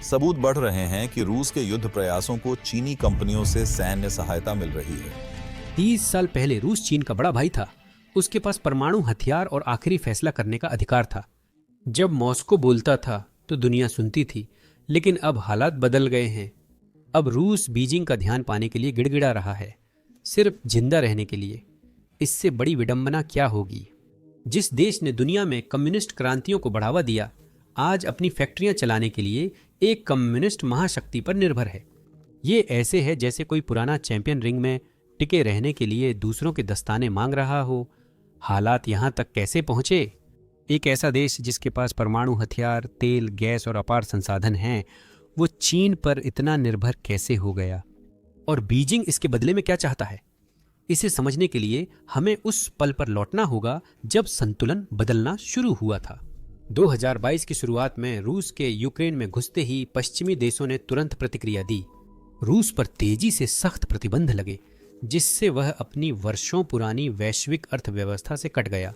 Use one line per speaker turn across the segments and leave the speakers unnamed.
सबूत बढ़ रहे हैं कि रूस के युद्ध प्रयासों को चीनी कंपनियों से सैन्य सहायता मिल रही है।
30 साल पहले रूस चीन का बड़ा भाई था। उसके पास परमाणु हथियार और आखिरी फैसला करने का अधिकार था। जब मॉस्को बोलता था तो दुनिया सुनती थी, लेकिन अब हालात बदल गए हैं। अब रूस बीजिंग का ध्यान पाने के लिए गिड़गिड़ा रहा है, सिर्फ जिंदा रहने के लिए। इससे बड़ी विडंबना क्या होगी? जिस देश ने दुनिया में कम्युनिस्ट क्रांतियों को बढ़ावा दिया, आज अपनी फैक्ट्रियां चलाने के लिए एक कम्युनिस्ट महाशक्ति पर निर्भर है। ये ऐसे है जैसे कोई पुराना चैंपियन रिंग में टिके रहने के लिए दूसरों के दस्ताने मांग रहा हो। हालात यहां तक कैसे पहुंचे? एक ऐसा देश जिसके पास परमाणु हथियार, तेल, गैस और अपार संसाधन हैं, वो चीन पर इतना निर्भर कैसे हो गया? और बीजिंग इसके बदले में क्या चाहता है? इसे समझने के लिए हमें उस पल पर लौटना होगा जब संतुलन बदलना शुरू हुआ था। 2022 की शुरुआत में रूस के यूक्रेन में घुसते ही पश्चिमी देशों ने तुरंत प्रतिक्रिया दी। रूस पर तेजी से सख्त प्रतिबंध लगे, जिससे वह अपनी वर्षों पुरानी वैश्विक अर्थव्यवस्था से कट गया।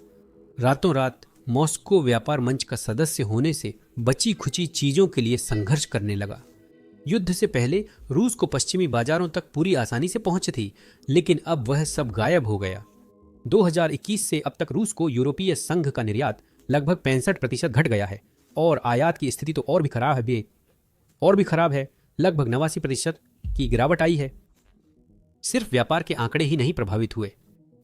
रातों रात मॉस्को व्यापार मंच का सदस्य होने से बची खुची चीजों के लिए संघर्ष करने लगा। युद्ध से पहले रूस को पश्चिमी बाजारों तक पूरी आसानी से पहुंच थी, लेकिन अब वह सब गायब हो गया। 2021 से अब तक रूस को यूरोपीय संघ का निर्यात लगभग 65% घट गया है और आयात की स्थिति तो और भी खराब है। लगभग 89% की गिरावट आई है। सिर्फ व्यापार के आंकड़े ही नहीं प्रभावित हुए,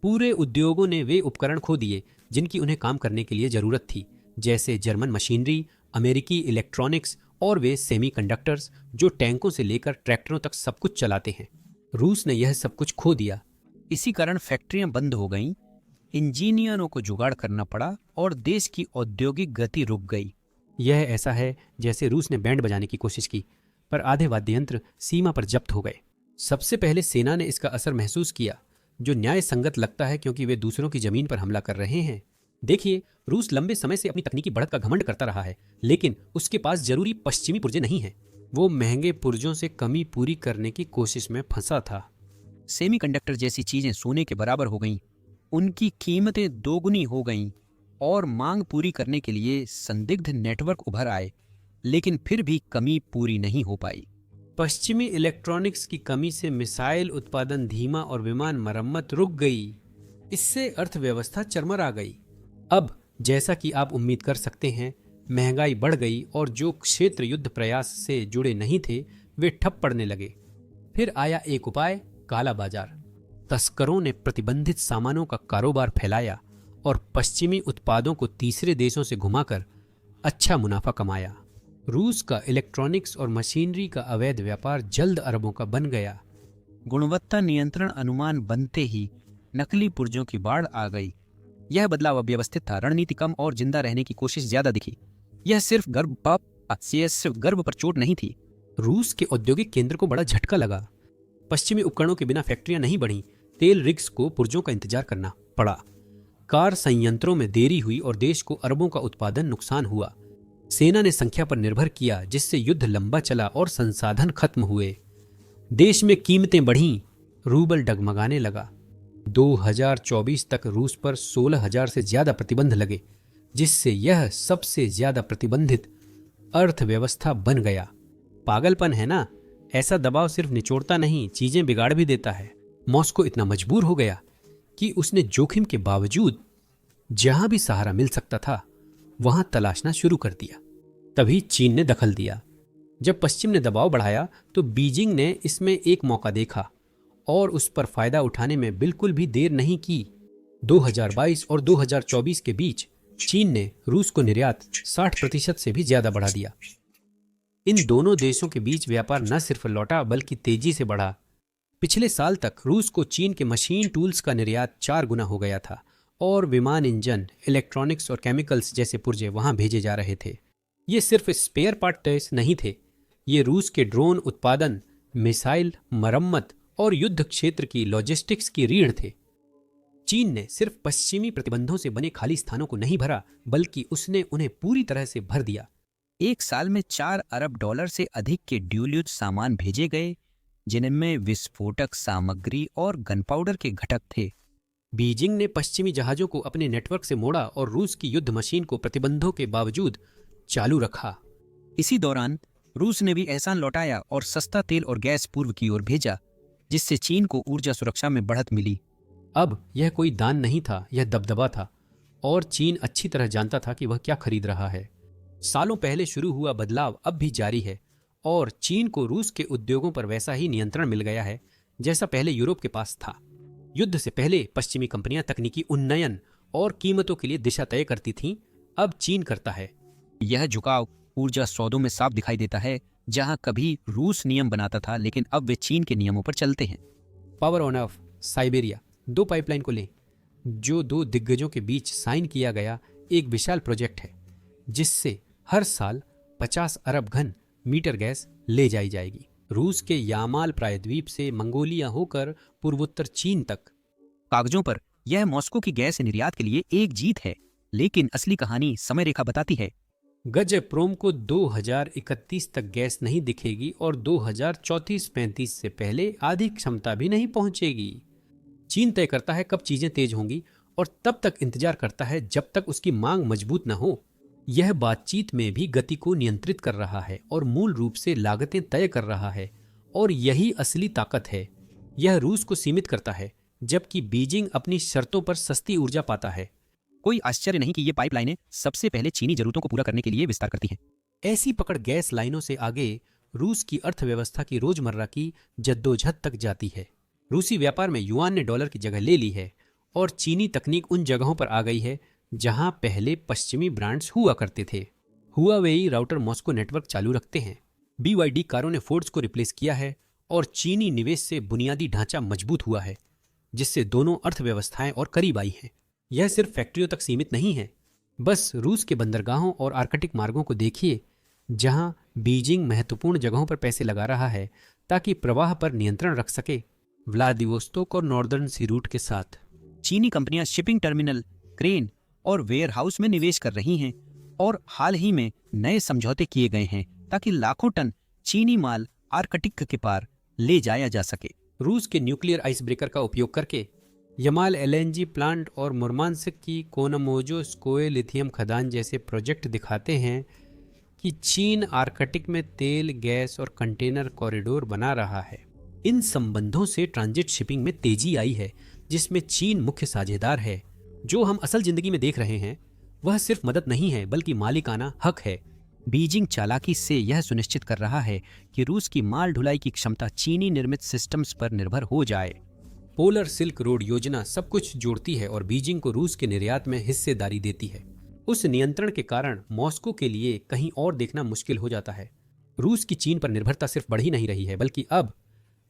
पूरे उद्योगों ने वे उपकरण खो दिए जिनकी उन्हें काम करने के लिए जरूरत थी, जैसे जर्मन मशीनरी, अमेरिकी इलेक्ट्रॉनिक्स और वे सेमीकंडक्टर्स जो टैंकों से लेकर ट्रैक्टरों तक सब कुछ चलाते हैं। रूस ने यह सब कुछ खो दिया।
इसी कारण फैक्ट्रियां बंद हो गईं, इंजीनियरों को जुगाड़ करना पड़ा और देश की औद्योगिक गति रुक गई।
यह ऐसा है जैसे रूस ने बैंड बजाने की कोशिश की, पर आधे वाद्य यंत्र सीमा पर जब्त हो गए। सबसे पहले सेना ने इसका असर महसूस किया, जो न्याय संगत लगता है क्योंकि वे दूसरों की जमीन पर हमला कर रहे हैं। देखिए, रूस लंबे समय से अपनी तकनीकी बढ़त का घमंड करता रहा है, लेकिन उसके पास जरूरी पश्चिमी पुर्जे नहीं हैं। वो महंगे पुर्जों से कमी पूरी करने की कोशिश में फंसा था।
सेमीकंडक्टर जैसी चीजें सोने के बराबर हो गईं, उनकी कीमतें दोगुनी हो गईं और मांग पूरी करने के लिए संदिग्ध नेटवर्क उभर आए, लेकिन फिर भी कमी पूरी नहीं हो पाई।
पश्चिमी इलेक्ट्रॉनिक्स की कमी से मिसाइल उत्पादन धीमा और विमान मरम्मत रुक गई। इससे अर्थव्यवस्था चरमरा गई। अब जैसा कि आप उम्मीद कर सकते हैं, महंगाई बढ़ गई और जो क्षेत्र युद्ध प्रयास से जुड़े नहीं थे वे ठप पड़ने लगे। फिर आया एक उपाय, काला बाजार। तस्करों ने प्रतिबंधित सामानों का कारोबार फैलाया और पश्चिमी उत्पादों को तीसरे देशों से घुमाकर अच्छा मुनाफा कमाया। रूस का इलेक्ट्रॉनिक्स और मशीनरी का अवैध व्यापार जल्द अरबों का बन गया।
गुणवत्ता नियंत्रण अनुमान बनते ही नकली पुर्जों की बाढ़ आ गई। यह बदलाव अव्यवस्थित था, रणनीति कम और जिंदा रहने की कोशिश ज्यादा दिखी। यह सिर्फ गर्भ पर चोट नहीं थी।
रूस के औद्योगिक केंद्र को बड़ा झटका लगा। पश्चिमी उपकरणों के बिना फैक्ट्रियां नहीं बढ़ीं। तेल रिग्स को पुर्जों का इंतजार करना पड़ा। कार संयंत्रों में देरी हुई और देश को अरबों का उत्पादन नुकसान हुआ। सेना ने संख्या पर निर्भर किया, जिससे युद्ध लंबा चला और संसाधन खत्म हुए। देश में कीमतें बढ़ीं, रूबल डगमगाने लगा। 2024 तक रूस पर 16,000 से ज्यादा प्रतिबंध लगे, जिससे यह सबसे ज्यादा प्रतिबंधित अर्थव्यवस्था बन गया। पागलपन है ना? ऐसा दबाव सिर्फ निचोड़ता नहीं, चीजें बिगाड़ भी देता है। मॉस्को इतना मजबूर हो गया कि उसने जोखिम के बावजूद जहां भी सहारा मिल सकता था वहां तलाशना शुरू कर दिया। तभी चीन ने दखल दिया। जब पश्चिम ने दबाव बढ़ाया तो बीजिंग ने इसमें एक मौका देखा और उस पर फायदा उठाने में बिल्कुल भी देर नहीं की। 2022 और 2024 के बीच चीन ने रूस को निर्यात 60% से भी ज्यादा बढ़ा दिया। इन दोनों देशों के बीच व्यापार न सिर्फ लौटा बल्कि तेजी से बढ़ा। पिछले साल तक रूस को चीन के मशीन टूल्स का निर्यात 4 गुना हो गया था और विमान इंजन, इलेक्ट्रॉनिक्स और केमिकल्स जैसे पुर्जे वहां भेजे जा रहे थे। ये सिर्फ स्पेयर पार्ट्स नहीं थे, ये रूस के ड्रोन उत्पादन, मिसाइल मरम्मत और युद्ध क्षेत्र की लॉजिस्टिक्स की रीढ़ थे। चीन ने सिर्फ पश्चिमी प्रतिबंधों से बने खाली स्थानों को नहीं भरा, बल्कि उसने उन्हें पूरी तरह से भर दिया।
एक साल में $4 अरब से अधिक के ड्यूल युद्ध सामान भेजे गए, जिनमें विस्फोटक सामग्री और गनपाउडर के घटक थे।
बीजिंग ने पश्चिमी जहाजों को अपने नेटवर्क से मोड़ा और रूस की युद्ध मशीन को प्रतिबंधों के बावजूद चालू रखा।
इसी दौरान रूस ने भी एहसान लौटाया और सस्ता तेल और गैस पूर्व की ओर भेजा, जिससे चीन को ऊर्जा सुरक्षा में बढ़त मिली।
अब यह कोई दान नहीं था, यह दबदबा था, और चीन अच्छी तरह जानता था कि वह क्या खरीद रहा है। सालों पहले शुरू हुआ बदलाव अब भी जारी है और चीन को रूस के उद्योगों पर वैसा ही नियंत्रण मिल गया है जैसा पहले यूरोप के पास था। युद्ध से पहले पश्चिमी कंपनियां तकनीकी उन्नयन और कीमतों के लिए दिशा तय करती थीं, अब चीन करता है।
यह झुकाव ऊर्जा सौदों में साफ दिखाई देता है, जहां कभी रूस नियम बनाता था लेकिन अब वे चीन के नियमों पर चलते हैं।
Power on off Siberia 2 pipeline को लें, जो 2 दिग्गजों के बीच साइन किया गया एक विशाल प्रोजेक्ट है, जिससे हर साल 50 अरब घन मीटर गैस ले जाई जाएगी, रूस के यामाल प्रायद्वीप से मंगोलिया होकर पूर्वोत्तर चीन तक।
कागजों पर यह मॉस्को की गैस निर्यात के लिए एक जीत है, लेकिन असली कहानी समय रेखा बताती है।
गजप्रोम को 2031 तक गैस नहीं दिखेगी और 2034-35 से पहले आधी क्षमता भी नहीं पहुंचेगी। चीन तय करता है कब चीजें तेज होंगी और तब तक इंतजार करता है जब तक उसकी मांग मजबूत न हो। यह बातचीत में भी गति को नियंत्रित कर रहा है और मूल रूप से लागतें तय कर रहा है, और यही असली ताकत है। यह रूस को सीमित करता है, जबकि बीजिंग अपनी शर्तों पर सस्ती ऊर्जा पाता है।
कोई आश्चर्य नहीं कि ये पाइपलाइनें सबसे पहले चीनी जरूरतों को पूरा करने के लिए विस्तार करती हैं।
ऐसी पकड़ गैस लाइनों से आगे रूस की अर्थव्यवस्था की रोजमर्रा की जद्दोजहद तक जाती है। रूसी व्यापार में युआन ने डॉलर की जगह ले ली है और चीनी तकनीक उन जगहों पर आ गई है जहां पहले पश्चिमी ब्रांड्स हुआ करते थे। हुआवेई राउटर मॉस्को नेटवर्क चालू रखते हैं, BYD कारों ने फोर्ड्स को रिप्लेस किया है और चीनी निवेश से बुनियादी ढांचा मजबूत हुआ है, जिससे दोनों अर्थव्यवस्थाएं और करीब आई हैं। यह सिर्फ फैक्ट्रियों तक सीमित नहीं है। बस रूस के बंदरगाहों और आर्कटिक मार्गों को देखिए, जहां बीजिंग महत्वपूर्ण जगहों पर पैसे लगा रहा है ताकि प्रवाह पर नियंत्रण रख सके। व्लादिवोस्तोक और नॉर्दर्न सी रूट के साथ
चीनी कंपनियां शिपिंग टर्मिनल, क्रेन और वेयरहाउस में निवेश कर रही हैं, और हाल ही में नए समझौते किए गए हैं ताकि लाखों टन चीनी माल आर्कटिक के पार ले जाया जा सके।
रूस के न्यूक्लियर आइस ब्रेकर का उपयोग करके यमाल LNG प्लांट और मुर्मांस्क की कोनमोजोस्कोए लिथियम खदान जैसे प्रोजेक्ट दिखाते हैं कि चीन आर्कटिक में तेल, गैस और कंटेनर कॉरिडोर बना रहा है। इन संबंधों से ट्रांजिट शिपिंग में तेजी आई है, जिसमें चीन मुख्य साझेदार है। जो हम असल जिंदगी में देख रहे हैं वह सिर्फ मदद नहीं है, बल्कि मालिकाना हक है।
बीजिंग चालाकी से यह सुनिश्चित कर रहा है कि रूस की माल ढुलाई की क्षमता चीनी निर्मित सिस्टम्स पर निर्भर हो जाए।
पोलर सिल्क रोड योजना सब कुछ जोड़ती है और बीजिंग को रूस के निर्यात में हिस्सेदारी देती है। उस नियंत्रण के कारण मॉस्को के लिए कहीं और देखना मुश्किल हो जाता है। रूस की चीन पर निर्भरता सिर्फ बढ़ ही नहीं रही है, बल्कि अब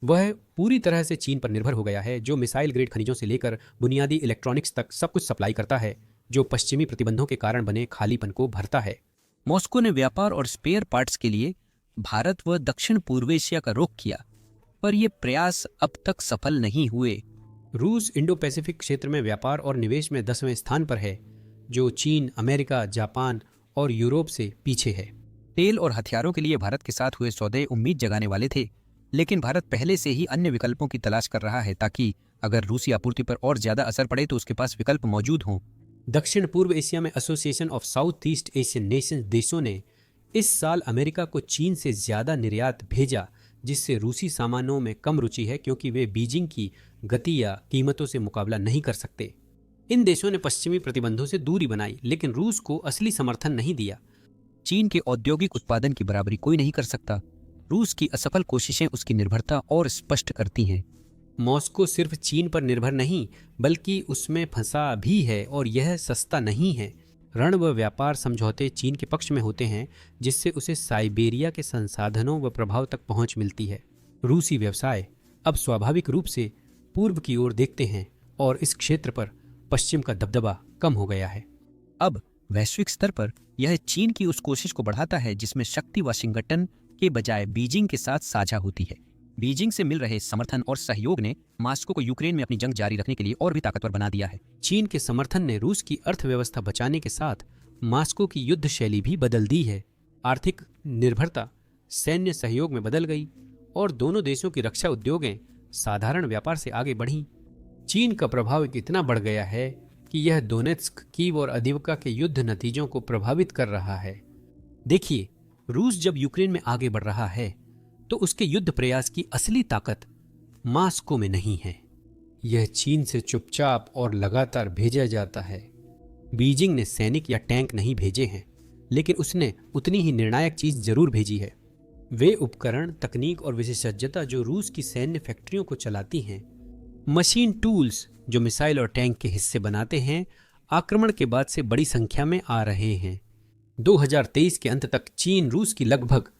वह पूरी तरह से चीन पर निर्भर हो गया है, जो मिसाइल ग्रेड खनिजों से लेकर बुनियादी इलेक्ट्रॉनिक्स तक सब कुछ सप्लाई करता है, जो पश्चिमी प्रतिबंधों के कारण बने खालीपन को भरता है।
मॉस्को ने व्यापार और स्पेयर पार्ट्स के लिए भारत व दक्षिण पूर्व एशिया का रुख किया, पर ये प्रयास अब तक सफल नहीं हुए।
रूस इंडो पैसिफिक क्षेत्र में व्यापार और निवेश में 10वें स्थान पर है, जो चीन, अमेरिका, जापान और यूरोप से पीछे है।
तेल और हथियारों के लिए भारत के साथ हुए सौदे उम्मीद जगाने वाले थे, लेकिन भारत पहले से ही अन्य विकल्पों की तलाश कर रहा है ताकि अगर रूसी आपूर्ति पर और ज्यादा असर पड़े तो उसके पास विकल्प मौजूद हों।
दक्षिण पूर्व एशिया में association of south east Asian Nations देशों ने इस साल अमेरिका को चीन से ज्यादा निर्यात भेजा, जिससे रूसी सामानों में कम रुचि है क्योंकि वे बीजिंग की गति या कीमतों से मुकाबला नहीं कर सकते। इन देशों ने पश्चिमी प्रतिबंधों से दूरी बनाई, लेकिन रूस को असली समर्थन नहीं दिया।
चीन के औद्योगिक उत्पादन की बराबरी कोई नहीं कर सकता। रूस की असफल कोशिशें उसकी निर्भरता और स्पष्ट करती हैं।
मॉस्को सिर्फ चीन पर निर्भर नहीं, बल्कि उसमें फंसा भी है, और यह सस्ता नहीं है। ऋण व व्यापार समझौते चीन के पक्ष में होते हैं, जिससे उसे साइबेरिया के संसाधनों व प्रभाव तक पहुंच मिलती है। रूसी व्यवसाय अब स्वाभाविक रूप से पूर्व की ओर देखते हैं और इस क्षेत्र पर पश्चिम का दबदबा कम हो गया है।
अब वैश्विक स्तर पर यह चीन की उस कोशिश को बढ़ाता है जिसमें शक्ति वाशिंगटन के बजाय बीजिंग के साथ साझा होती है। बीजिंग से मिल रहे समर्थन और सहयोग ने मॉस्को को यूक्रेन में अपनी जंग जारी रखने के लिए और भी ताकतवर बना दिया है।
चीन के समर्थन ने रूस की अर्थव्यवस्था बचाने के साथ मॉस्को की युद्ध शैली भी बदल दी है। आर्थिक निर्भरता सैन्य सहयोग में बदल गई और दोनों देशों की रक्षा उद्योगें साधारण व्यापार से आगे बढ़ीं। चीन का प्रभाव इतना बढ़ गया है कि यह दोनेत्स्क, कीव और अदिवका के युद्ध नतीजों को प्रभावित कर रहा है। देखिए, रूस जब यूक्रेन में आगे बढ़ रहा है तो उसके युद्ध प्रयास की असली ताकत मॉस्को में नहीं है। यह चीन से चुपचाप और लगातार भेजा जाता है। बीजिंग ने सैनिक या टैंक नहीं भेजे हैं, लेकिन उसने उतनी ही निर्णायक चीज जरूर भेजी है। वे उपकरण, तकनीक और विशेषज्ञता जो रूस की सैन्य फैक्ट्रियों को चलाती हैं, मशीन टूल्स जो मिसाइल और टैंक के हिस्से बनाते हैं, आक्रमण के बाद से बड़ी संख्या में आ रहे हैं। 2023 के अंत तक चीन रूस की लगभग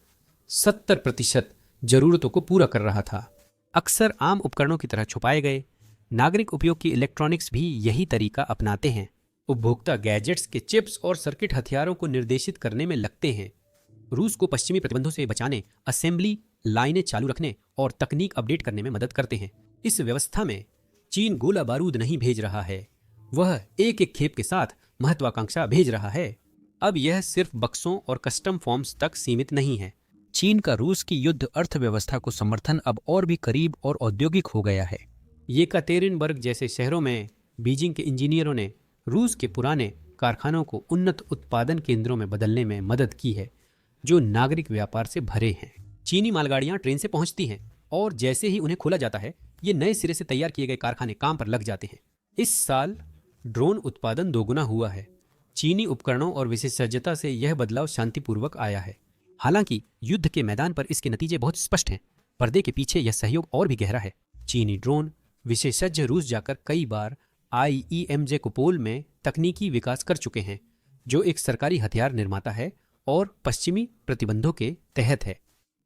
70% जरूरतों को पूरा कर रहा था। अक्सर आम उपकरणों की तरह छुपाए गए नागरिक उपयोग की इलेक्ट्रॉनिक्स भी यही तरीका अपनाते हैं। उपभोक्ता गैजेट्स के चिप्स और सर्किट हथियारों को निर्देशित करने में लगते हैं। रूस को पश्चिमी प्रतिबंधों से बचाने असेंबली लाइनें चालू रखने और तकनीक अपडेट करने में मदद करते हैं। इस व्यवस्था में चीन गोला बारूद नहीं भेज रहा है, वह एक एक खेप के साथ महत्वाकांक्षा भेज रहा है। अब यह सिर्फ बक्सों और कस्टम फॉर्म्स तक सीमित नहीं है।
चीन का रूस की युद्ध अर्थव्यवस्था को समर्थन अब और भी करीब और औद्योगिक हो गया है।
येकातेरिनबर्ग जैसे शहरों में बीजिंग के इंजीनियरों ने रूस के पुराने कारखानों को उन्नत उत्पादन केंद्रों में बदलने में मदद की है, जो नागरिक व्यापार से भरे हैं। चीनी मालगाड़ियां ट्रेन से पहुंचती हैं और जैसे ही उन्हें खोला जाता है, ये नए सिरे से तैयार किए गए कारखाने काम पर लग जाते हैं। इस साल ड्रोन उत्पादन दोगुना हुआ है। चीनी उपकरणों और विशेषज्ञता से यह बदलाव शांतिपूर्वक आया है। हालांकि युद्ध के मैदान पर इसके नतीजे बहुत स्पष्ट हैं। पर्दे के पीछे यह सहयोग और भी गहरा है। चीनी ड्रोन विशेषज्ञ रूस जाकर कई बार IEMJ कुपोल में तकनीकी विकास कर चुके हैं, जो एक सरकारी हथियार निर्माता है और पश्चिमी प्रतिबंधों के तहत है।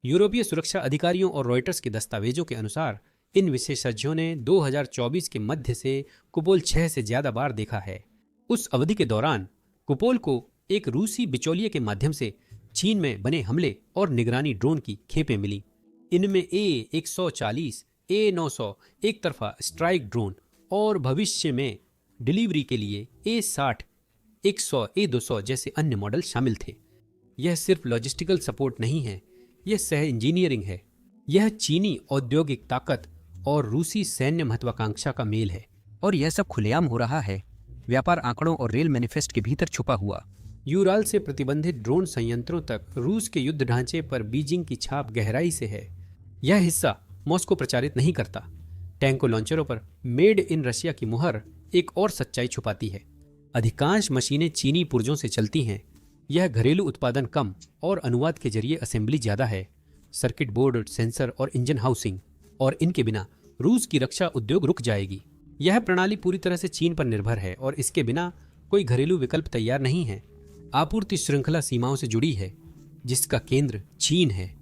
यूरोपीय सुरक्षा अधिकारियों और रॉयटर्स के दस्तावेजों के अनुसार इन विशेषज्ञों ने 2024 के मध्य से कुपोल 6 से ज्यादा बार देखा है। उस अवधि के दौरान कुपोल को एक रूसी बिचौलिए के माध्यम से चीन में बने हमले और निगरानी ड्रोन की खेपें मिली। इनमें A140, A900 एक तरफा स्ट्राइक ड्रोन और भविष्य में डिलीवरी के लिए A60, 100, A200 जैसे अन्य मॉडल शामिल थे। यह सिर्फ लॉजिस्टिकल सपोर्ट नहीं है, यह सह इंजीनियरिंग है। यह चीनी औद्योगिक ताकत और रूसी सैन्य महत्वाकांक्षा का मेल है।
और यह सब खुलेआम हो रहा है, व्यापार आंकड़ों और रेल मैनिफेस्ट के भीतर छुपा हुआ।
यूराल से प्रतिबंधित ड्रोन संयंत्रों तक रूस के युद्ध ढांचे पर बीजिंग की छाप गहराई से है। यह हिस्सा मॉस्को प्रचारित नहीं करता। टैंको लॉन्चरों पर मेड इन रशिया की मुहर एक और सच्चाई छुपाती है। अधिकांश मशीनें चीनी पुर्जों से चलती हैं। यह घरेलू उत्पादन कम और अनुवाद के जरिए असेंबली ज्यादा है। सर्किट बोर्ड, सेंसर और इंजन हाउसिंग, और इनके बिना रूस की रक्षा उद्योग रुक जाएगी। यह प्रणाली पूरी तरह से चीन पर निर्भर है और इसके बिना कोई घरेलू विकल्प तैयार नहीं है। आपूर्ति श्रृंखला सीमाओं से जुड़ी है, जिसका केंद्र चीन है।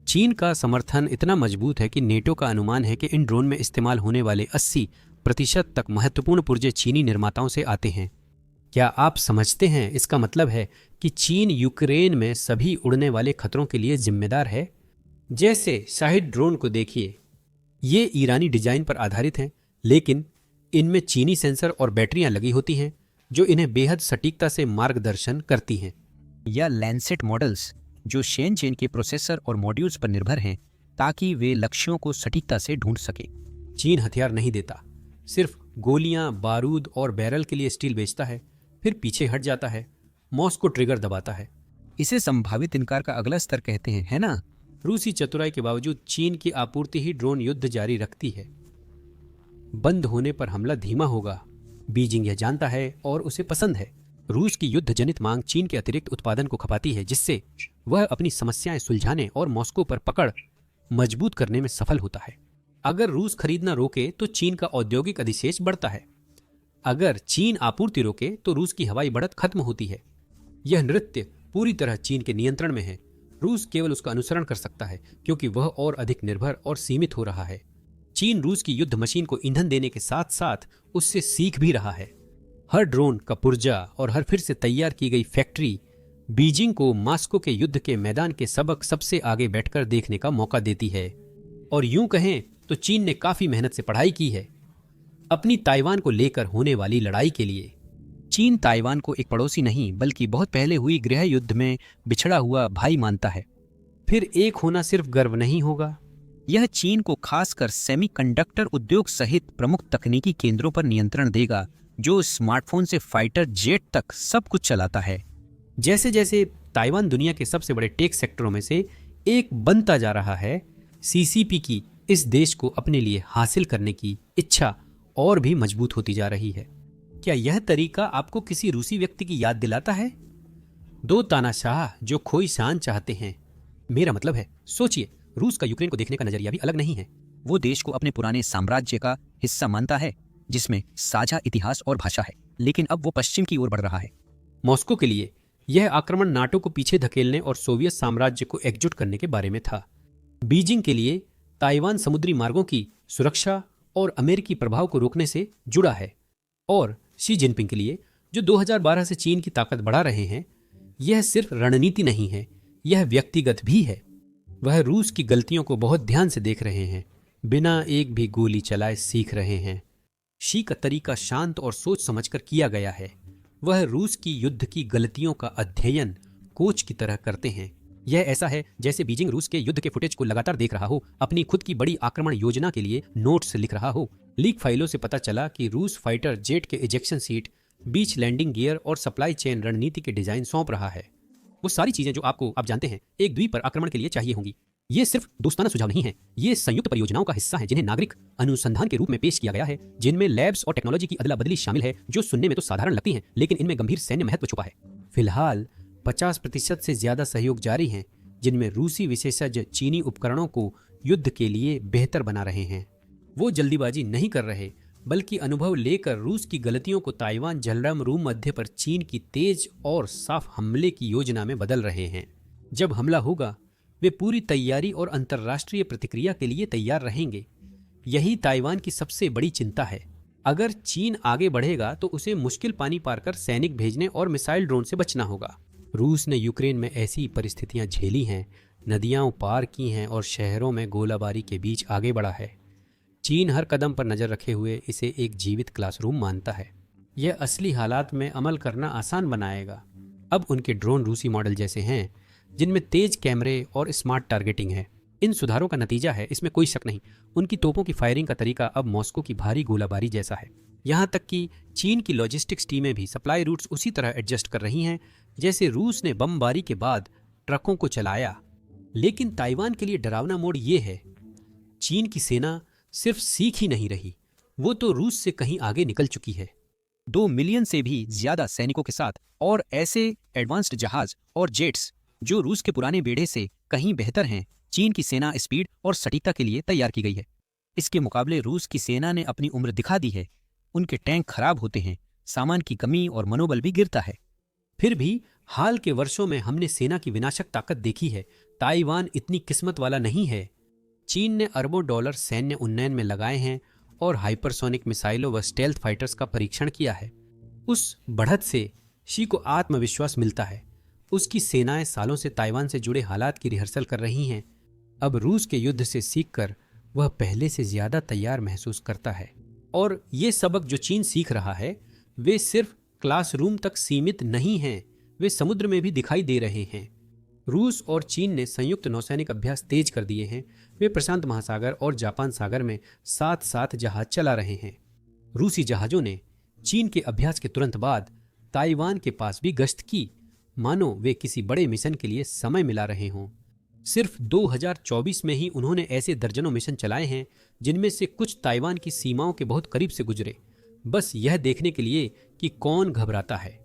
चीन का समर्थन इतना मजबूत है कि नेटो का अनुमान है कि इन ड्रोन में इस्तेमाल होने वाले 80% तक महत्वपूर्ण पुर्जे चीनी निर्माताओं से आते हैं। क्या आप समझते हैं इसका मतलब है कि चीन यूक्रेन में सभी उड़ने वाले खतरों के लिए जिम्मेदार है? जैसे शाहिद ड्रोन को देखिए, ये ईरानी डिजाइन पर आधारित हैं, लेकिन इनमें चीनी सेंसर और बैटरियां लगी होती हैं जो इन्हें बेहद सटीकता से मार्गदर्शन करती हैं।
या लैंडसेट मॉडल्स जो शेनचेन के प्रोसेसर और मॉड्यूल्स पर निर्भर हैं, ताकि वे लक्ष्यों को सटीकता से ढूंढ सके।
चीन हथियार नहीं देता, सिर्फ गोलियां, बारूद और बैरल के लिए स्टील बेचता है, फिर पीछे हट जाता है। मॉस्को ट्रिगर दबाता है।
इसे संभावित इनकार का अगला स्तर कहते हैं, है ना?
रूसी चतुराई के बावजूद चीन की आपूर्ति ही ड्रोन युद्ध जारी रखती है। बंद होने पर हमला धीमा होगा। बीजिंग यह जानता है और उसे पसंद है। रूस की युद्ध जनित मांग चीन के अतिरिक्त उत्पादन को खपाती है, जिससे वह अपनी समस्याएं सुलझाने और मॉस्को पर पकड़ मजबूत करने में सफल होता है। अगर रूस खरीदना रोके तो चीन का औद्योगिक अधिशेष बढ़ता है। अगर चीन आपूर्ति रोके तो रूस की हवाई बढ़त खत्म होती है। यह नृत्य पूरी तरह चीन के नियंत्रण में है। रूस केवल उसका अनुसरण कर सकता है, क्योंकि वह और अधिक निर्भर और सीमित हो रहा है। चीन रूस की युद्ध मशीन को ईंधन देने के साथ साथ उससे सीख भी रहा है। हर ड्रोन का पुर्जा और हर फिर से तैयार की गई फैक्ट्री बीजिंग को मॉस्को के युद्ध के मैदान के सबक सबसे आगे बैठकर देखने का मौका देती है। और यूं कहें तो चीन ने काफी मेहनत से पढ़ाई की है अपनी ताइवान को लेकर होने वाली लड़ाई के लिए।
चीन ताइवान को एक पड़ोसी नहीं, बल्कि बहुत पहले हुई गृह युद्ध में बिछड़ा हुआ भाई मानता है।
फिर एक होना सिर्फ गर्व नहीं होगा,
यह चीन को खासकर सेमीकंडक्टर उद्योग सहित प्रमुख तकनीकी केंद्रों पर नियंत्रण देगा, जो स्मार्टफोन से फाइटर जेट तक सब कुछ चलाता है।
जैसे जैसे ताइवान दुनिया के सबसे बड़े टेक सेक्टरों में से एक बनता जा रहा है, सीसीपी की इस देश को अपने लिए हासिल करने की इच्छा और भी मजबूत होती जा रही है। क्या यह तरीका आपको किसी रूसी व्यक्ति की याद दिलाता है? दो तानाशाह जो खोई शान चाहते हैं। मेरा मतलब है, सोचिए, रूस का यूक्रेन को देखने का नजरिया भी अलग नहीं है।
वो देश को अपने पुराने साम्राज्य का हिस्सा मानता है जिसमें साझा इतिहास और भाषा है, लेकिन अब वो पश्चिम की ओर बढ़ रहा है।
मॉस्को के लिए यह आक्रमण नाटो को पीछे धकेलने और सोवियत साम्राज्य को एकजुट करने के बारे में था। बीजिंग के लिए ताइवान समुद्री मार्गों की सुरक्षा और अमेरिकी प्रभाव को रोकने से जुड़ा है। और शी जिनपिंग के लिए, जो 2012 से चीन की ताकत बढ़ा रहे हैं, यह सिर्फ रणनीति नहीं है, यह व्यक्तिगत भी है। वह रूस की गलतियों को बहुत ध्यान से देख रहे हैं, बिना एक भी गोली चलाए सीख रहे हैं। शी का तरीका शांत और सोच समझकर किया गया है। वह रूस की युद्ध की गलतियों का अध्ययन कोच की तरह करते हैं। यह ऐसा है जैसे बीजिंग रूस के युद्ध के फुटेज को लगातार देख रहा हो, अपनी खुद की बड़ी आक्रमण योजना के लिए नोट्स लिख रहा हो। लीक फाइलों से पता चला कि रूस फाइटर जेट के इजेक्शन सीट, बीच लैंडिंग गियर और सप्लाई चेन रणनीति के डिजाइन सौंप रहा है। वो सारी चीजें जो आपको आप जानते हैं एक द्वीप पर आक्रमण के लिए चाहिए होंगी। ये सिर्फ दोस्ताना सुझाव नहीं है, ये संयुक्त परियोजनाओं का हिस्सा है जिन्हें नागरिक अनुसंधान के रूप में पेश किया गया है, जिनमें लैब्स और टेक्नोलॉजी की अदला बदली शामिल है, जो सुनने में तो साधारण लगती हैं, लेकिन इनमें गंभीर सैन्य महत्व छुपा है। फिलहाल 50% से ज्यादा सहयोग जारी है, जिनमें रूसी विशेषज्ञ चीनी उपकरणों को युद्ध के लिए बेहतर बना रहे हैं। वो जल्दीबाजी नहीं कर रहे, बल्कि अनुभव लेकर रूस की गलतियों को ताइवान जलरम रूम मध्य पर चीन की तेज और साफ हमले की योजना में बदल रहे हैं। जब हमला होगा, वे पूरी तैयारी और अंतर्राष्ट्रीय प्रतिक्रिया के लिए तैयार रहेंगे। यही ताइवान की सबसे बड़ी चिंता है। अगर चीन आगे बढ़ेगा तो उसे मुश्किल पानी पार कर सैनिक भेजने और मिसाइल ड्रोन से बचना होगा। रूस ने यूक्रेन में ऐसी परिस्थितियां झेली हैं, नदियां पार की हैं और शहरों में गोलाबारी के बीच आगे बढ़ा है। चीन हर कदम पर नजर रखे हुए इसे एक जीवित क्लासरूम मानता है। यह असली हालात में अमल करना आसान बनाएगा। अब उनके ड्रोन रूसी मॉडल जैसे हैं, जिनमें तेज कैमरे और स्मार्ट टारगेटिंग है। इन सुधारों का नतीजा है, इसमें कोई शक नहीं। उनकी तोपों की फायरिंग का तरीका अब मॉस्को की भारी गोलाबारी जैसा है। यहाँ तक कि चीन की लॉजिस्टिक्स टीमें भी सप्लाई रूट्स उसी तरह एडजस्ट कर रही हैं जैसे रूस ने बमबारी के बाद ट्रकों को चलाया। लेकिन ताइवान के लिए डरावना मोड़ ये है, चीन की सेना सिर्फ सीख ही नहीं रही, वो तो रूस से कहीं आगे निकल चुकी है।
2 मिलियन से भी ज्यादा सैनिकों के साथ और ऐसे एडवांस्ड जहाज और जेट्स जो रूस के पुराने बेड़े से कहीं बेहतर हैं। चीन की सेना स्पीड और सटीकता के लिए तैयार की गई है। इसके मुकाबले रूस की सेना ने अपनी उम्र दिखा दी है। उनके टैंक खराब होते हैं, सामान की कमी और मनोबल भी गिरता है।
फिर भी हाल के वर्षों में हमने सेना की विनाशक ताकत देखी है। ताइवान इतनी किस्मत वाला नहीं है। चीन ने अरबों डॉलर सैन्य उन्नयन में लगाए हैं और हाइपरसोनिक मिसाइलों व स्टेल्थ फाइटर्स का परीक्षण किया है। उस बढ़त से शी को आत्मविश्वास मिलता है। उसकी सेनाएं सालों से ताइवान से जुड़े हालात की रिहर्सल कर रही हैं। अब रूस के युद्ध से सीखकर वह पहले से ज्यादा तैयार महसूस करता है। और ये सबक जो चीन सीख रहा है, वे सिर्फ क्लासरूम तक सीमित नहीं हैं, वे समुद्र में भी दिखाई दे रहे हैं। रूस और चीन ने संयुक्त नौसैनिक अभ्यास तेज कर दिए हैं। वे प्रशांत महासागर और जापान सागर में साथ साथ जहाज चला रहे हैं। रूसी जहाजों ने चीन के अभ्यास के तुरंत बाद ताइवान के पास भी गश्त की, मानो वे किसी बड़े मिशन के लिए समय मिला रहे हों। सिर्फ 2024 में ही उन्होंने ऐसे दर्जनों मिशन चलाए हैं, जिनमें से कुछ ताइवान की सीमाओं के बहुत करीब से गुजरे, बस यह देखने के लिए कि कौन घबराता है।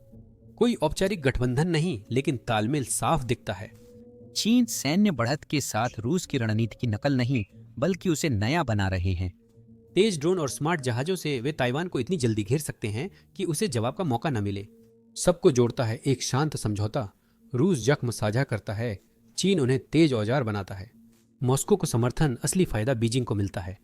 कोई औपचारिक गठबंधन नहीं, लेकिन तालमेल साफ दिखता है।
चीन सैन्य बढ़त के साथ रूस की रणनीति की नकल नहीं, बल्कि उसे नया बना रहे हैं।
तेज ड्रोन और स्मार्ट जहाजों से वे ताइवान को इतनी जल्दी घेर सकते हैं कि उसे जवाब का मौका न मिले। सबको जोड़ता है एक शांत समझौता। रूस जख्म साझा करता है, चीन उन्हें तेज औजार बनाता है। मॉस्को को समर्थन, असली फायदा बीजिंग को मिलता है।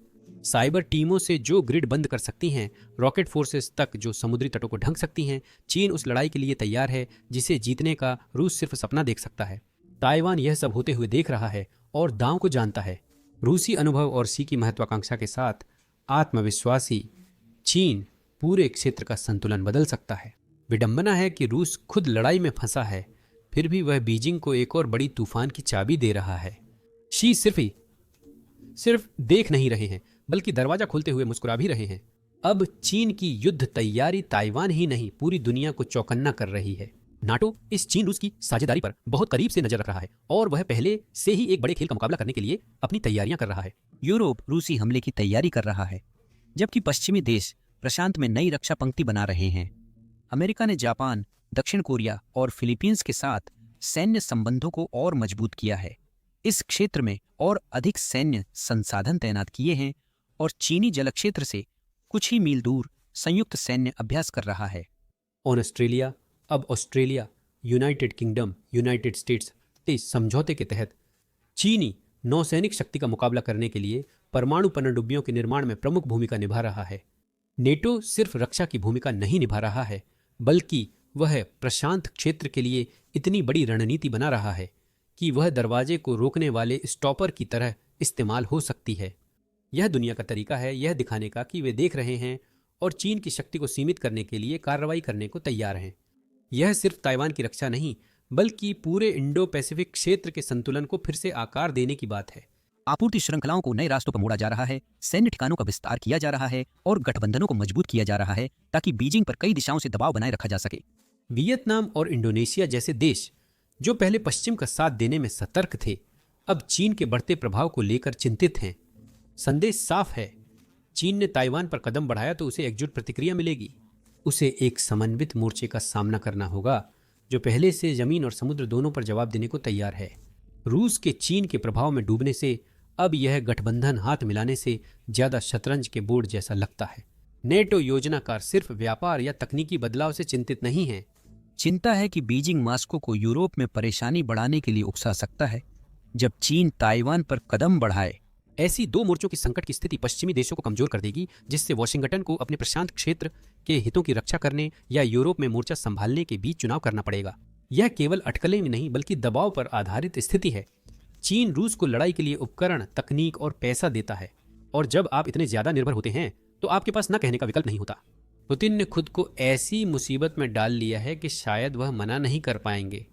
साइबर टीमों से जो ग्रिड बंद कर सकती हैं, रॉकेट फोर्सेस तक जो समुद्री तटों को ढंक सकती हैं, चीन उस लड़ाई के लिए तैयार है जिसे जीतने का रूस सिर्फ सपना देख सकता है। ताइवान यह सब होते हुए देख रहा है और दांव को जानता है। रूसी अनुभव और सी की महत्वाकांक्षा के साथ आत्मविश्वासी चीन पूरे क्षेत्र का संतुलन बदल सकता है। विडंबना है कि रूस खुद लड़ाई में फंसा है, फिर भी वह बीजिंग को एक और बड़ी तूफान की चाबी दे रहा है। शी सिर्फ देख नहीं रहे हैं, बल्कि दरवाजा खोलते हुए मुस्कुरा भी रहे हैं। अब चीन की युद्ध तैयारी ताइवान ही नहीं, पूरी दुनिया को चौकन्ना कर रही है। नाटो इस चीन रूस की साझेदारी पर बहुत करीब से नजर रख रहा है और वह पहले से ही एक बड़े खेल का मुकाबला करने के लिए अपनी तैयारियां कर रहा है।
यूरोप रूसी हमले की तैयारी कर रहा है, जबकि पश्चिमी देश प्रशांत में नई रक्षा पंक्ति बना रहे हैं। अमेरिका ने जापान, दक्षिण कोरिया और फिलीपींस के साथ सैन्य संबंधों को और मजबूत किया है। इस क्षेत्र में और अधिक सैन्य संसाधन तैनात किए हैं और चीनी जलक्षेत्र से कुछ ही मील दूर संयुक्त सैन्य अभ्यास कर रहा है।
अब Australia, United kingdom, United states इस समझौते के तहत चीनी नौसैनिक शक्ति का मुकाबला करने के लिए परमाणु पनडुब्बियों के निर्माण में प्रमुख भूमिका निभा रहा है। नेटो सिर्फ रक्षा की भूमिका नहीं निभा रहा है, बल्कि वह प्रशांत क्षेत्र के लिए इतनी बड़ी रणनीति बना रहा है कि वह दरवाजे को रोकने वाले स्टॉपर की तरह इस्तेमाल हो सकती है। यह दुनिया का तरीका है यह दिखाने का कि वे देख रहे हैं और चीन की शक्ति को सीमित करने के लिए कार्रवाई करने को तैयार हैं। यह सिर्फ ताइवान की रक्षा नहीं, बल्कि पूरे इंडो पैसिफिक क्षेत्र के संतुलन को फिर से आकार देने की बात है।
आपूर्ति श्रृंखलाओं को नए रास्तों पर मोड़ा जा रहा है, सैन्य ठिकानों का विस्तार किया जा रहा है और गठबंधनों को मजबूत किया जा रहा है ताकि बीजिंग पर कई दिशाओं से दबाव बनाए रखा जा सके।
वियतनाम और इंडोनेशिया जैसे देश जो पहले पश्चिम का साथ देने में सतर्क थे, अब चीन के बढ़ते प्रभाव को लेकर चिंतित हैं। संदेश साफ है, चीन ने ताइवान पर कदम बढ़ाया तो उसे एकजुट प्रतिक्रिया मिलेगी। उसे एक समन्वित मोर्चे का सामना करना होगा जो पहले से जमीन और समुद्र दोनों पर जवाब देने को तैयार है। रूस के चीन के प्रभाव में डूबने से अब यह गठबंधन हाथ मिलाने से ज्यादा शतरंज के बोर्ड जैसा लगता है। नेटो योजनाकार सिर्फ व्यापार या तकनीकी बदलाव से चिंतित नहीं है।
चिंता है कि बीजिंग मास्को को यूरोप में परेशानी बढ़ाने के लिए उकसा सकता है जब चीन ताइवान पर कदम बढ़ाए।
ऐसी दो मोर्चों की संकट की स्थिति पश्चिमी देशों को कमजोर कर देगी, जिससे वॉशिंगटन को अपने प्रशांत क्षेत्र के हितों की रक्षा करने या यूरोप में मोर्चा संभालने के बीच चुनाव करना पड़ेगा। यह केवल अटकलें में नहीं बल्कि दबाव पर आधारित स्थिति है। चीन रूस को लड़ाई के लिए उपकरण, तकनीक और पैसा देता है, और जब आप इतने ज्यादा निर्भर होते हैं तो आपके पास न कहने का विकल्प नहीं होता। पुतिन ने खुद को ऐसी मुसीबत में डाल लिया है कि शायद वह मना नहीं कर पाएंगे।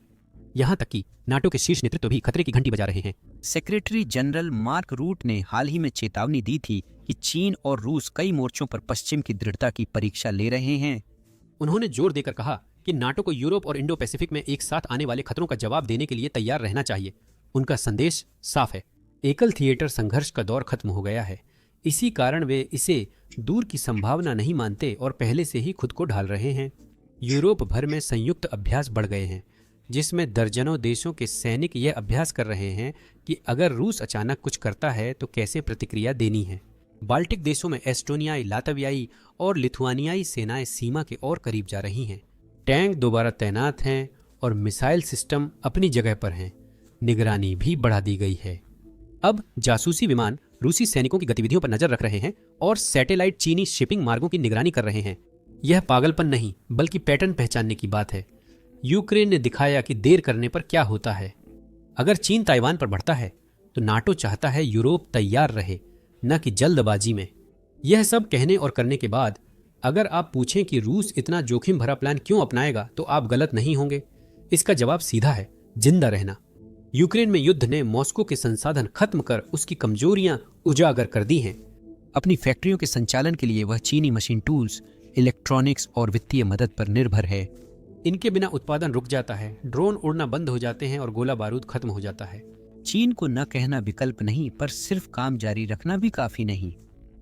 यहाँ तक कि नाटो के शीर्ष नेतृत्व भी खतरे की घंटी बजा रहे हैं।
सेक्रेटरी जनरल मार्क रूट ने हाल ही में चेतावनी दी थी कि चीन और रूस कई मोर्चों पर पश्चिम की दृढ़ता की परीक्षा ले रहे हैं।
उन्होंने जोर देकर कहा कि नाटो को यूरोप और इंडो पैसिफिक में एक साथ आने वाले खतरों का जवाब देने के लिए तैयार रहना चाहिए। उनका संदेश साफ है, एकल थिएटर संघर्ष का दौर खत्म हो गया है। इसी कारण वे इसे दूर की संभावना नहीं मानते और पहले से ही खुद को ढाल रहे हैं। यूरोप भर में संयुक्त अभ्यास बढ़ गए हैं, जिसमें दर्जनों देशों के सैनिक यह अभ्यास कर रहे हैं कि अगर रूस अचानक कुछ करता है तो कैसे प्रतिक्रिया देनी है। बाल्टिक देशों में एस्टोनियाई, लातवियाई और लिथुआनियाई सेनाएं सीमा के और करीब जा रही हैं। टैंक दोबारा तैनात हैं और मिसाइल सिस्टम अपनी जगह पर हैं। निगरानी भी बढ़ा दी गई है। अब जासूसी विमान रूसी सैनिकों की गतिविधियों पर नजर रख रहे हैं और सैटेलाइट चीनी शिपिंग मार्गों की निगरानी कर रहे हैं। यह पागलपन नहीं बल्कि पैटर्न पहचानने की बात है। यूक्रेन ने दिखाया कि देर करने पर क्या होता है। अगर चीन ताइवान पर बढ़ता है तो नाटो चाहता है यूरोप तैयार रहे, न कि जल्दबाजी में। यह सब कहने और करने के बाद अगर आप पूछें कि रूस इतना जोखिम भरा प्लान क्यों अपनाएगा तो आप गलत नहीं होंगे। इसका जवाब सीधा है, जिंदा रहना। यूक्रेन में युद्ध ने मॉस्को के संसाधन खत्म कर उसकी कमजोरियां उजागर कर दी हैं।
अपनी फैक्ट्रियों के संचालन के लिए वह चीनी मशीन टूल्स, इलेक्ट्रॉनिक्स और वित्तीय मदद पर निर्भर है।
इनके बिना उत्पादन रुक जाता है, ड्रोन उड़ना बंद हो जाते हैं और गोला बारूद खत्म हो जाता है।
चीन को न कहना विकल्प नहीं, पर सिर्फ काम जारी रखना भी काफी नहीं।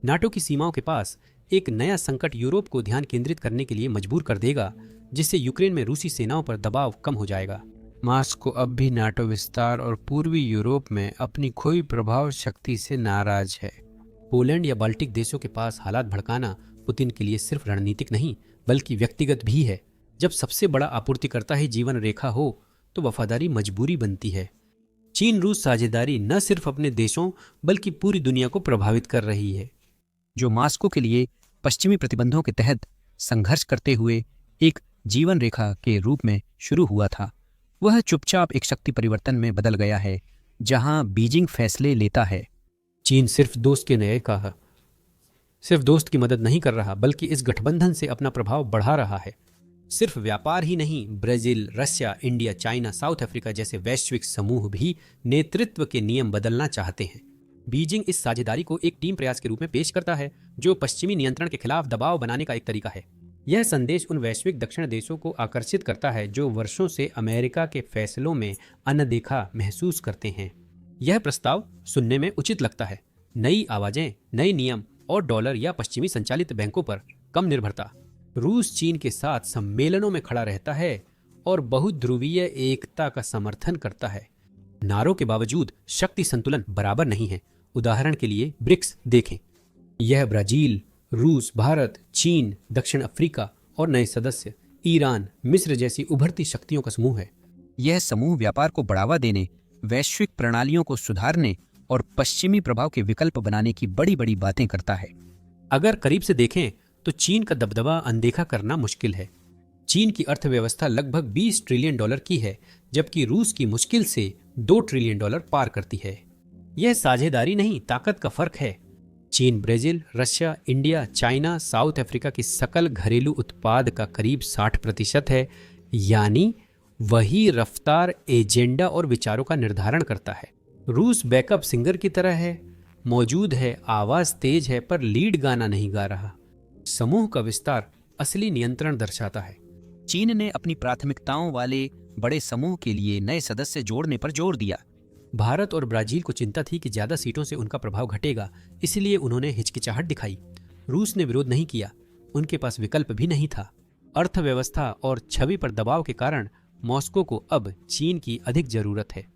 नाटो की सीमाओं के पास एक नया संकट यूरोप को ध्यान केंद्रित करने के लिए मजबूर कर देगा, जिससे यूक्रेन में रूसी सेनाओं पर दबाव कम हो जाएगा। मॉस्को अब भी नाटो विस्तार और पूर्वी यूरोप में अपनी खोई प्रभाव शक्ति से नाराज है। पोलैंड या बाल्टिक देशों के पास हालात भड़काना पुतिन के लिए सिर्फ रणनीतिक नहीं बल्कि व्यक्तिगत भी है। जब सबसे बड़ा आपूर्तिकर्ता ही जीवन रेखा हो तो वफादारी मजबूरी बनती है। चीन रूस साझेदारी न सिर्फ अपने देशों बल्कि पूरी दुनिया को प्रभावित कर रही है।
जो मॉस्को के लिए पश्चिमी प्रतिबंधों के तहत संघर्ष करते हुए एक जीवन रेखा के रूप में शुरू हुआ था, वह चुपचाप एक शक्ति परिवर्तन में बदल गया है, जहां बीजिंग फैसले लेता है।
चीन सिर्फ दोस्त की मदद नहीं कर रहा बल्कि इस गठबंधन से अपना प्रभाव बढ़ा रहा है। सिर्फ व्यापार ही नहीं, Brazil, Russia, India, China, south Africa जैसे वैश्विक समूह भी नेतृत्व के नियम बदलना चाहते हैं। बीजिंग इस साझेदारी को एक टीम प्रयास के रूप में पेश करता है, जो पश्चिमी नियंत्रण के खिलाफ दबाव बनाने का एक तरीका है। यह संदेश उन वैश्विक दक्षिण देशों को आकर्षित करता है जो वर्षों से अमेरिका के फैसलों में अनदेखा महसूस करते हैं। यह प्रस्ताव सुनने में उचित लगता है। नई आवाजें, नए नियम और डॉलर या पश्चिमी संचालित बैंकों पर कम निर्भरता। रूस चीन के साथ सम्मेलनों में खड़ा रहता है और बहुध्रुवीय एकता का समर्थन करता है। नारों के बावजूद शक्ति संतुलन बराबर नहीं है। उदाहरण के लिए ब्रिक्स देखें। यह ब्राजील, रूस, भारत, चीन, दक्षिण अफ्रीका और नए सदस्य ईरान, मिस्र जैसी उभरती शक्तियों का समूह है।
यह समूह व्यापार को बढ़ावा देने, वैश्विक प्रणालियों को सुधारने और पश्चिमी प्रभाव के विकल्प बनाने की बड़ी बड़ी बातें करता है।
अगर करीब से देखें तो चीन का दबदबा अनदेखा करना मुश्किल है। चीन की अर्थव्यवस्था लगभग 20 ट्रिलियन डॉलर की है, जबकि रूस की मुश्किल से 2 ट्रिलियन डॉलर पार करती है। यह साझेदारी नहीं, ताकत का फर्क है। चीन Brazil, Russia, India, China, south Africa की सकल घरेलू उत्पाद का करीब 60% है, यानी वही रफ्तार, एजेंडा और विचारों का निर्धारण करता है। रूस बैकअप सिंगर की तरह है, मौजूद है, आवाज तेज है, पर लीड गाना नहीं गा रहा। समूह का विस्तार असली नियंत्रण दर्शाता है।
चीन ने अपनी प्राथमिकताओं वाले बड़े समूह के लिए नए सदस्य जोड़ने पर जोर दिया।
भारत और ब्राजील को चिंता थी कि ज्यादा सीटों से उनका प्रभाव घटेगा, इसलिए उन्होंने हिचकिचाहट दिखाई। रूस ने विरोध नहीं किया, उनके पास विकल्प भी नहीं था। अर्थव्यवस्था और छवि पर दबाव के कारण मॉस्को को अब चीन की अधिक जरूरत है,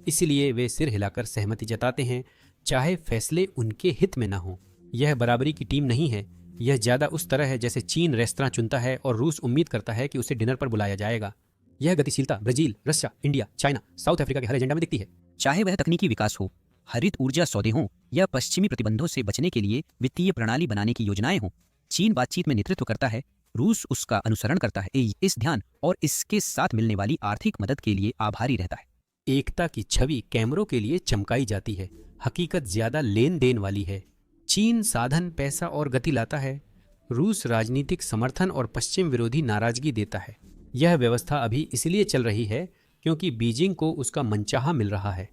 इसलिए वे सिर हिलाकर सहमति जताते हैं, चाहे फैसले उनके हित में न हो। यह बराबरी की टीम नहीं है, यह ज्यादा उस तरह है जैसे चीन रेस्तरां चुनता है और रूस उम्मीद करता है कि उसे डिनर पर बुलाया जाएगा। यह गतिशीलता Brazil, Russia, India, China, south Africa के हर एजेंडा में दिखती है।
चाहे वह तकनीकी विकास हो, हरित ऊर्जा सौदे हों या पश्चिमी प्रतिबंधों से बचने के लिए वित्तीय प्रणाली बनाने की योजनाएं हों, चीन बातचीत में नेतृत्व करता है, रूस उसका अनुसरण करता है। इस ध्यान और इसके साथ मिलने वाली आर्थिक मदद के लिए आभारी रहता है।
एकता की छवि कैमरों के लिए चमकाई जाती है, हकीकत ज्यादा लेन देन वाली है। चीन साधन, पैसा और गति लाता है, रूस राजनीतिक समर्थन और पश्चिम विरोधी नाराजगी देता है। यह व्यवस्था अभी इसलिए चल रही है क्योंकि बीजिंग को उसका मनचाहा मिल रहा है।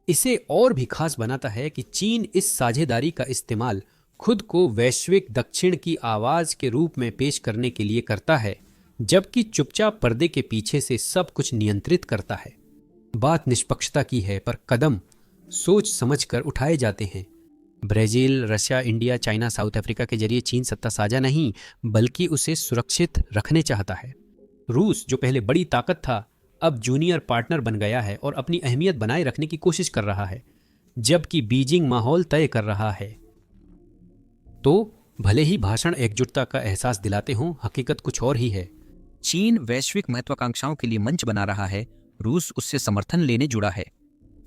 इसे और भी खास बनाता है कि चीन इस साझेदारी का इस्तेमाल खुद को वैश्विक दक्षिण की आवाज के रूप में पेश करने के लिए करता है, जबकि चुपचाप पर्दे के पीछे से सब कुछ नियंत्रित करता है। बात निष्पक्षता की है, पर कदम सोच समझकर उठाए जाते हैं। Brazil, Russia, India, China, south Africa के जरिए चीन सत्ता साझा नहीं, बल्कि उसे सुरक्षित रखने चाहता है। रूस, जो पहले बड़ी ताकत था, अब जूनियर पार्टनर बन गया है और अपनी अहमियत बनाए रखने की कोशिश कर रहा है, जबकि बीजिंग माहौल तय कर रहा है। तो भले ही भाषण एकजुटता का एहसास दिलाते हों, हकीकत कुछ और ही है।
चीन वैश्विक महत्वाकांक्षाओं के लिए मंच बना रहा है, रूस उससे समर्थन लेने जुड़ा है।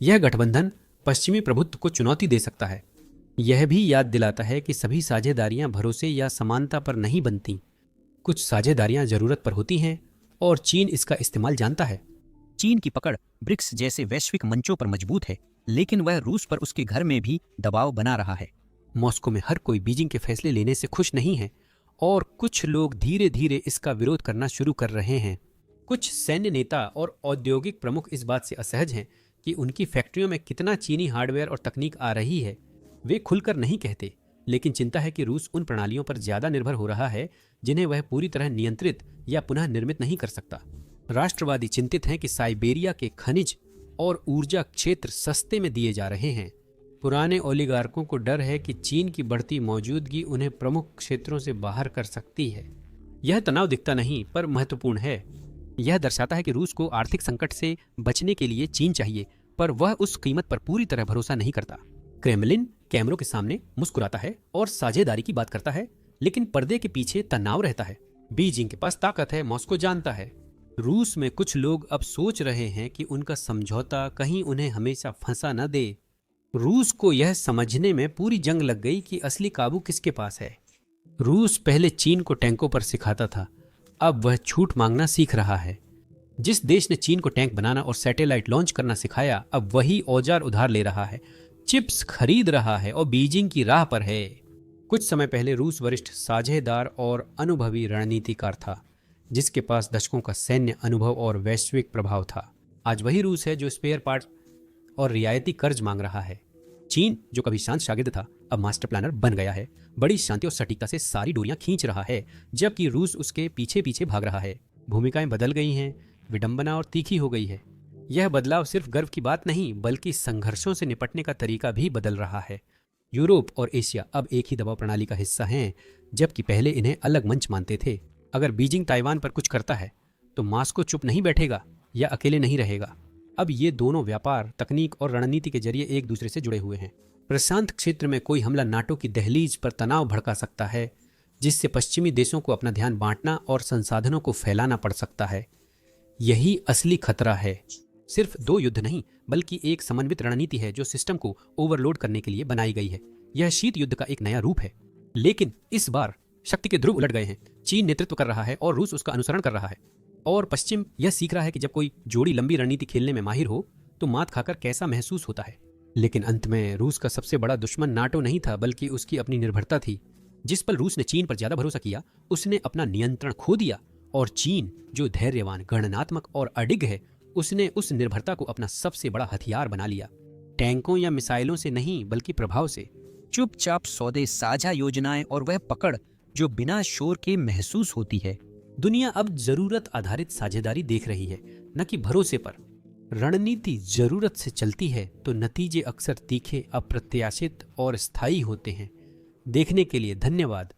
यह गठबंधन पश्चिमी प्रभुत्व को चुनौती दे सकता है। यह भी याद दिलाता है कि सभी साझेदारियां भरोसे या समानता पर नहीं बनती। कुछ साझेदारियां जरूरत पर होती हैं और चीन इसका इस्तेमाल जानता है।
चीन की पकड़ ब्रिक्स जैसे वैश्विक मंचों पर मजबूत है, लेकिन वह रूस पर उसके घर में भी दबाव बना रहा है।
मॉस्को में हर कोई बीजिंग के फैसले लेने से खुश नहीं है और कुछ लोग धीरे धीरे इसका विरोध करना शुरू कर रहे हैं। कुछ सैन्य नेता और औद्योगिक प्रमुख इस बात से असहज हैं कि उनकी फैक्ट्रियों में कितना चीनी हार्डवेयर और तकनीक आ रही है। वे खुलकर नहीं कहते, लेकिन चिंता है कि रूस उन प्रणालियों पर ज्यादा निर्भर हो रहा है जिन्हें वह पूरी तरह नियंत्रित या पुनः निर्मित नहीं कर सकता। राष्ट्रवादी चिंतित हैं कि साइबेरिया के खनिज और ऊर्जा क्षेत्र सस्ते में दिए जा रहे हैं। पुराने ओलिगार्कों को डर है कि चीन की बढ़ती मौजूदगी उन्हें प्रमुख क्षेत्रों से बाहर कर सकती है। यह तनाव दिखता नहीं, पर महत्वपूर्ण है। यह दर्शाता है कि रूस को आर्थिक संकट से बचने के लिए चीन चाहिए, पर वह उस कीमत पर पूरी तरह भरोसा नहीं करता। क्रेमलिन कैमरों के सामने मुस्कुराता है और साझेदारी की बात करता है, लेकिन पर्दे के पीछे तनाव रहता है। बीजिंग के पास ताकत है, मॉस्को जानता है। रूस में कुछ लोग अब सोच रहे हैं कि उनका समझौता कहीं उन्हें हमेशा फंसा न दे। रूस को यह समझने में पूरी जंग लग गई कि असली काबू किसके पास है। रूस पहले चीन को टैंकों पर सिखाता था, अब वह छूट मांगना सीख रहा है। जिस देश ने चीन को टैंक बनाना और सैटेलाइट लॉन्च करना सिखाया, अब वही औजार उधार ले रहा है, चिप्स खरीद रहा है और बीजिंग की राह पर है। कुछ समय पहले रूस वरिष्ठ साझेदार और अनुभवी रणनीतिकार था, जिसके पास दशकों का सैन्य अनुभव और वैश्विक प्रभाव था। आज वही रूस है जो स्पेयर पार्ट और रियायती कर्ज मांग रहा है। चीन, जो कभी शांत शागिर्द था, अब मास्टर प्लानर बन गया है, बड़ी शांति और सटीकता से सारी डोरियां खींच रहा है, जबकि रूस उसके पीछे पीछे भाग रहा है। भूमिकाएं बदल गई हैं, विडंबना और तीखी हो गई है। यह बदलाव सिर्फ गर्व की बात नहीं, बल्कि संघर्षों से निपटने का तरीका भी बदल रहा है। यूरोप और एशिया अब एक ही दबाव प्रणाली का हिस्सा हैं, जबकि पहले इन्हें अलग मंच मानते थे। अगर बीजिंग ताइवान पर कुछ करता है तो मास्को चुप नहीं बैठेगा या अकेले नहीं रहेगा। अब ये दोनों व्यापार, तकनीक और रणनीति के जरिए एक दूसरे से जुड़े हुए हैं। प्रशांत क्षेत्र में कोई हमला नाटो की दहलीज पर तनाव भड़का सकता है, जिससे पश्चिमी देशों को अपना ध्यान बांटना और संसाधनों को फैलाना पड़ सकता है। यही असली खतरा है। सिर्फ 2 युद्ध नहीं, बल्कि एक समन्वित रणनीति है जो सिस्टम को ओवरलोड करने के लिए बनाई गई है। यह शीत युद्ध का एक नया रूप है, लेकिन इस बार शक्ति के ध्रुव उलट गए हैं। चीन नेतृत्व कर रहा है और रूस उसका अनुसरण कर रहा है, और पश्चिम यह सीख रहा है कि जब कोई जोड़ी लंबी रणनीति खेलने में माहिर हो तो मात खाकर कैसा महसूस होता है। लेकिन अंत में रूस का सबसे बड़ा दुश्मन नाटो नहीं था, बल्कि उसकी अपनी निर्भरता थी। जिस पल रूस ने चीन पर ज्यादा भरोसा किया, उसने अपना नियंत्रण खो दिया, और चीन, जो धैर्यवान, गणनात्मक और अडिग है, उसने उस निर्भरता को अपना सबसे बड़ा हथियार बना लिया। टैंकों या मिसाइलों से नहीं, बल्कि प्रभाव से।
चुपचाप सौदे, साझा योजनाएं और वह पकड़ जो बिना शोर के महसूस होती है।
दुनिया अब जरूरत आधारित साझेदारी देख रही है, न कि भरोसे पर। रणनीति जरूरत से चलती है तो नतीजे अक्सर तीखे, अप्रत्याशित और स्थायी होते हैं। देखने के लिए धन्यवाद।